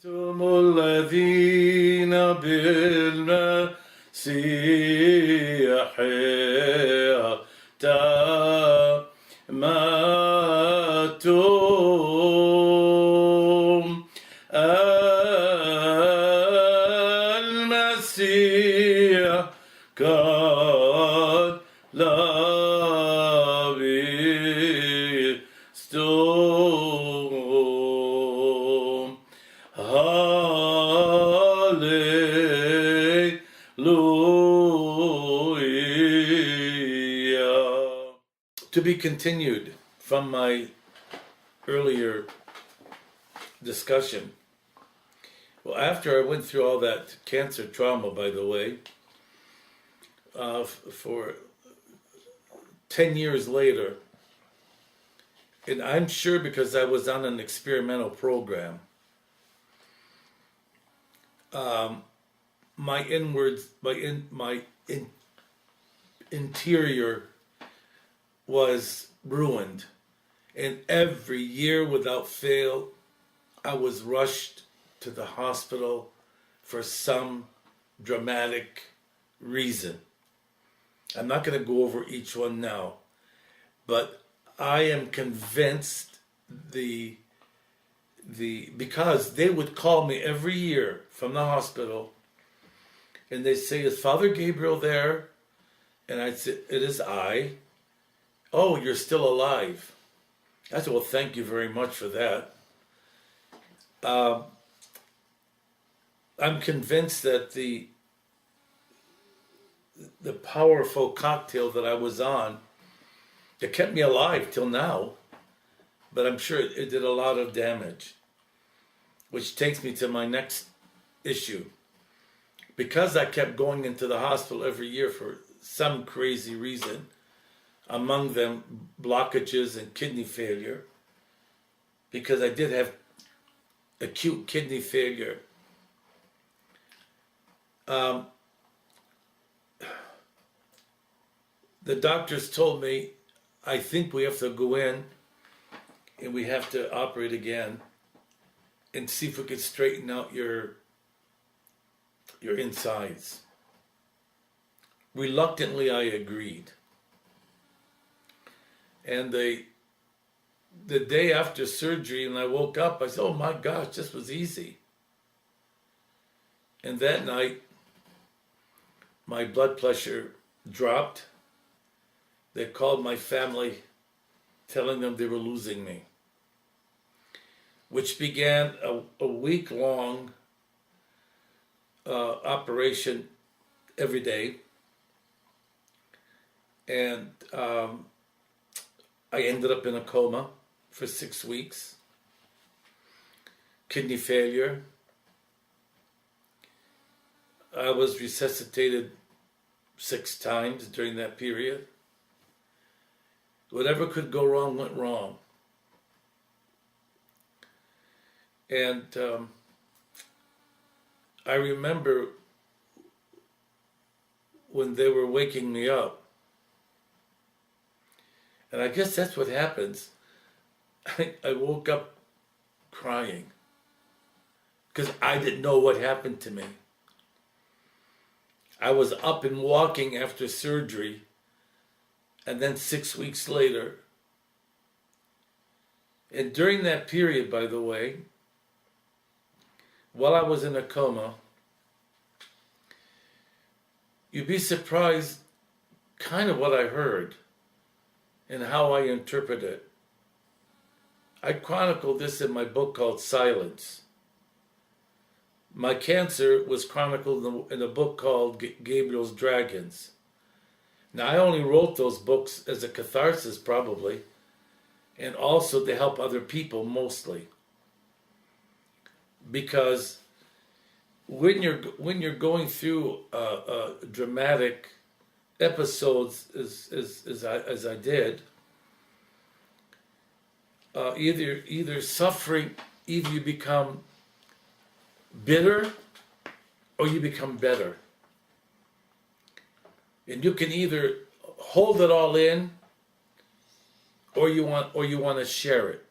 أنتم الذين بالمسيح تمتم المسيح قد لبستم Hallelujah. To be continued from my earlier discussion. Well, after I went through all that cancer trauma, by the way, for 10 years later, and I'm sure because I was on an experimental program, my interior was ruined, and every year without fail, I was rushed to the hospital for some dramatic reason. I'm not going to go over each one now, but I am convinced because they would call me every year from the hospital and they'd say, "Is Father Gabriel there?" And I'd say, "It is I." "Oh, you're still alive." I said, "Well, thank you very much for that." I'm convinced that the powerful cocktail that I was on, it kept me alive till now, but I'm sure it did a lot of damage. Which takes me to my next issue. Because I kept going into the hospital every year for some crazy reason, among them blockages and kidney failure, because I did have acute kidney failure. The doctors told me, "I think we have to go in and we have to operate again and see if we could straighten out your insides." Reluctantly, I agreed. And the day after surgery, and I woke up, I said, "Oh my gosh, this was easy." And that night, my blood pressure dropped. They called my family, telling them they were losing me, which began a week-long operation every day. And I ended up in a coma for 6 weeks. Kidney failure. I was resuscitated 6 times during that period. Whatever could go wrong went wrong. And I remember when they were waking me up, and I guess that's what happens. I woke up crying because I didn't know what happened to me. I was up and walking after surgery, and then 6 weeks later, and during that period, by the way, while I was in a coma, you'd be surprised kind of what I heard and how I interpret it. I chronicled this in my book called Silence. My cancer was chronicled in a book called Gabriel's Dragons. Now, I only wrote those books as a catharsis, probably, and also to help other people, mostly. Because when you're going through dramatic episodes, as I did, either suffering, either you become bitter or you become better. And you can either hold it all in or you want to share it.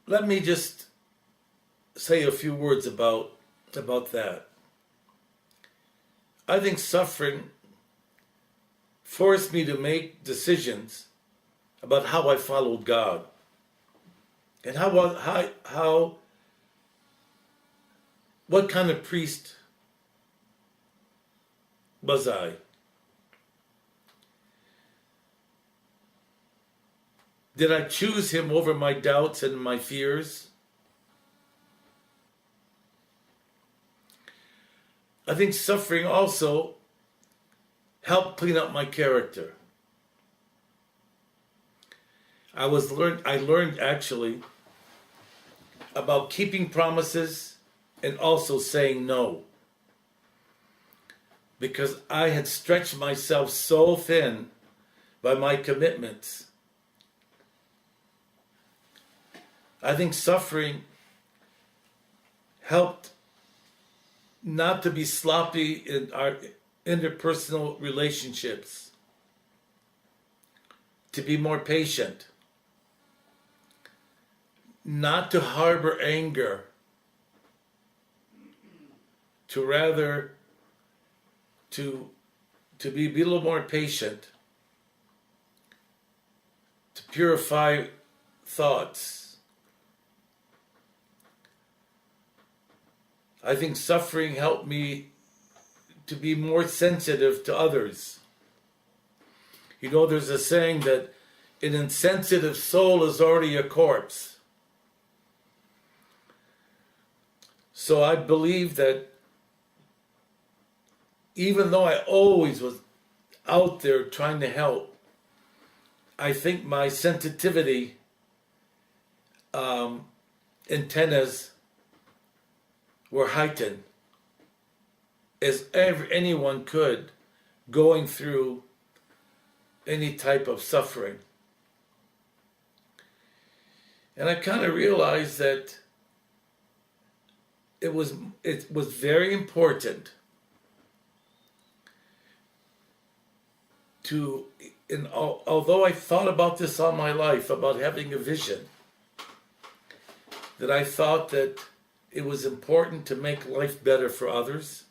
let me just say a few words about that. I think suffering forced me to make decisions about how I followed God and what kind of priest was I. Did I choose him over my doubts and my fears? I think suffering also helped clean up my character. I learned actually about keeping promises and also saying no. Because I had stretched myself so thin by my commitments. I think suffering helped not to be sloppy in our interpersonal relationships, to be more patient, not to harbor anger, to rather to be a little more patient, to purify thoughts. I think suffering helped me to be more sensitive to others. You know, there's a saying that an insensitive soul is already a corpse. So I believe that even though I always was out there trying to help, I think my sensitivity antennas were heightened as anyone could going through any type of suffering. And I kind of realized that it was very important although I thought about this all my life, about having a vision, that I thought that it was important to make life better for others,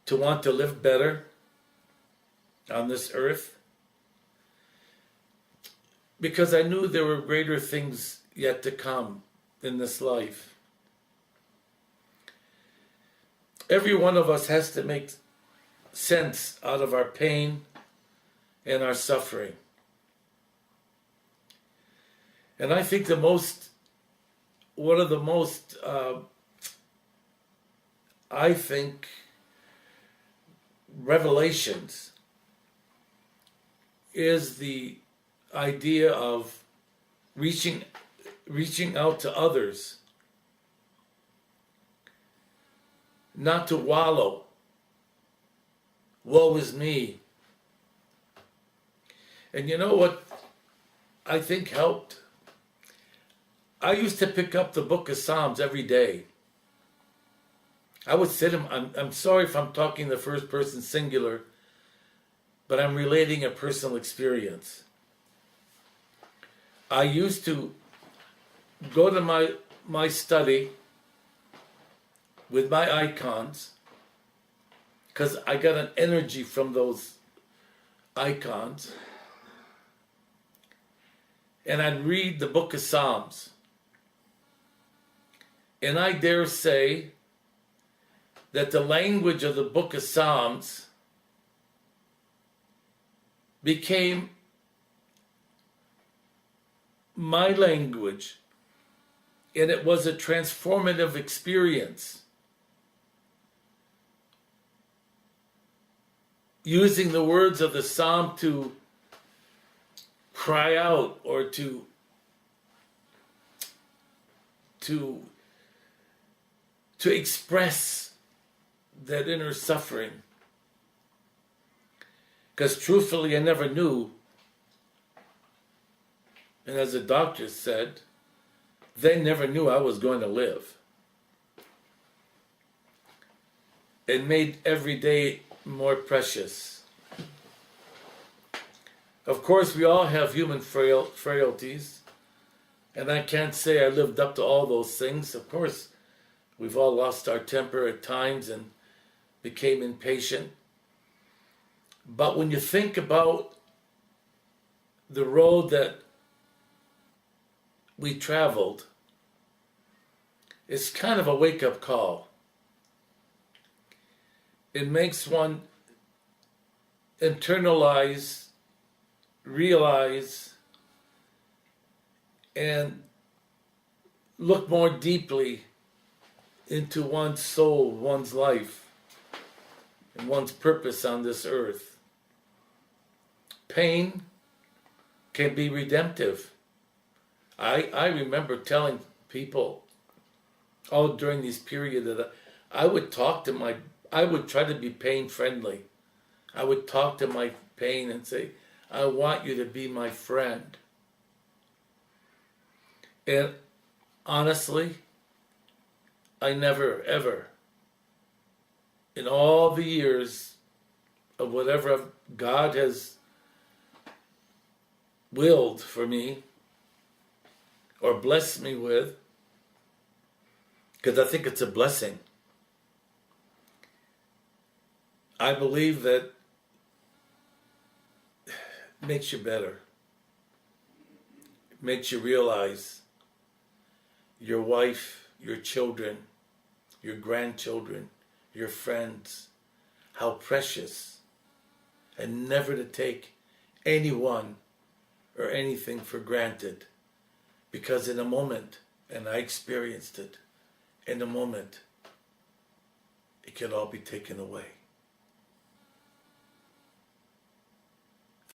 to want to live better on this earth, because I knew there were greater things yet to come in this life. Every one of us has to make sense out of our pain and our suffering. And I think one of the most, revelations is the idea of reaching out to others, not to wallow. Woe is me. And you know what I think helped? I used to pick up the book of Psalms every day. I would sit him. I'm sorry if I'm talking the first person singular, but I'm relating a personal experience. I used to go to my study with my icons, because I got an energy from those icons, and I'd read the book of Psalms. And I dare say that the language of the book of Psalms became my language, and it was a transformative experience. Using the words of the psalm to cry out or to express that inner suffering. Because truthfully, I never knew, and as the doctor said, they never knew I was going to live. It made every day more precious. Of course, we all have human frailties. And I can't say I lived up to all those things. Of course, we've all lost our temper at times and became impatient. But when you think about the road that we traveled, it's kind of a wake-up call. It makes one internalize, realize, and look more deeply into one's soul, one's life, and one's purpose on this earth. Pain can be redemptive. I remember telling people all during this period that I would try to be pain friendly. I would talk to my pain and say, I want you to be my friend. And honestly, I never, ever, in all the years of whatever God has willed for me or blessed me with, because I think it's a blessing, I believe that it makes you better. It makes you realize your wife, your children, your grandchildren, your friends, how precious, and never to take anyone or anything for granted. Because in a moment, and I experienced it, in a moment, it can all be taken away.